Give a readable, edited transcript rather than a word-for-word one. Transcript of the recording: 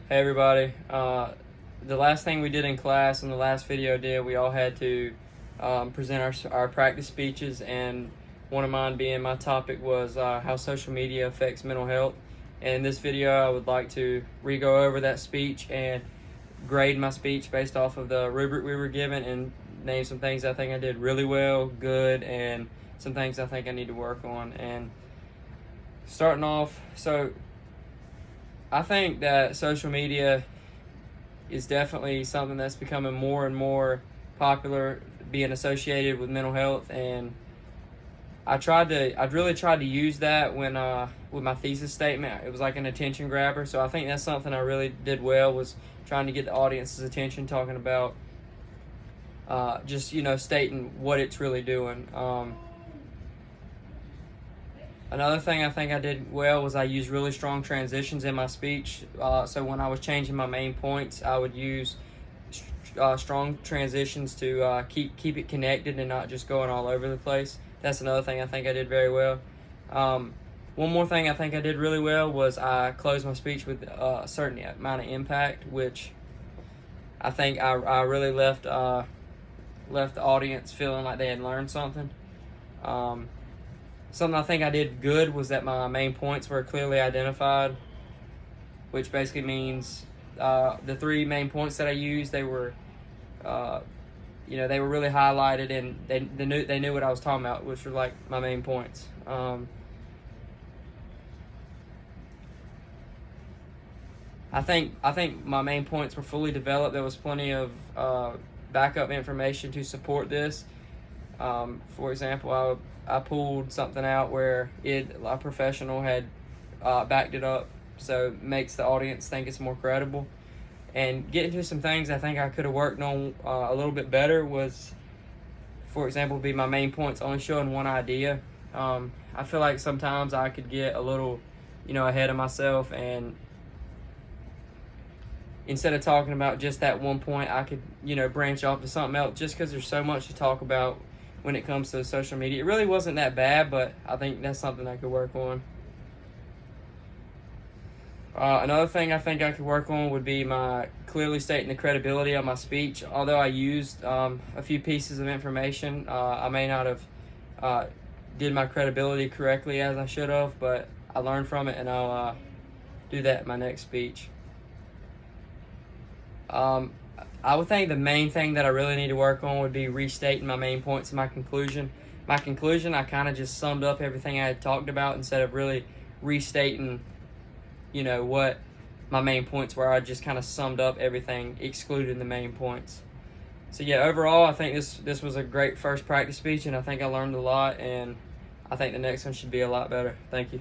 Hey everybody. The last thing we did in class in the last video we all had to present our practice speeches, and one of mine being my topic was how social media affects mental health. And in this video I would like to re-go over that speech and grade my speech based off of the rubric we were given and name some things I think I did really well, good, and some things I think I need to work on. And starting off, so I think that social media is definitely something that's becoming more and more popular, being associated with mental health, and I've really tried to use that when with my thesis statement. It was like an attention grabber, so I think that's something I really did well, was trying to get the audience's attention, talking about just stating what it's really doing. Another thing I think I did well was I used really strong transitions in my speech. So when I was changing my main points, I would use strong transitions to keep it connected and not just going all over the place. That's another thing I think I did very well. One more thing I think I did really well was I closed my speech with a certain amount of impact, which I think I really left the audience feeling like they had learned something. Something I think I did good was that my main points were clearly identified, which basically means the three main points that I used, they were they were really highlighted, and they knew what I was talking about, which were like my main points. I think my main points were fully developed. There was plenty of backup information to support this. For example, I pulled something out where a professional had backed it up, so it makes the audience think it's more credible. And getting to some things I think I could have worked on a little bit better was, for example, be my main points only showing one idea. I feel like sometimes I could get a little, ahead of myself, and instead of talking about just that one point, I could, branch off to something else, just because there's so much to talk about when it comes to social media. It really wasn't that bad, but I think that's something I could work on. Another thing I think I could work on would be my clearly stating the credibility of my speech. Although I used a few pieces of information, I may not have did my credibility correctly as I should have, but I learned from it, and I'll do that in my next speech. I would think the main thing that I really need to work on would be restating my main points and my conclusion. My conclusion, I kind of just summed up everything I had talked about instead of really restating, what my main points were. I just kind of summed up everything, excluding the main points. So yeah, overall, I think this was a great first practice speech, and I think I learned a lot, and I think the next one should be a lot better. Thank you.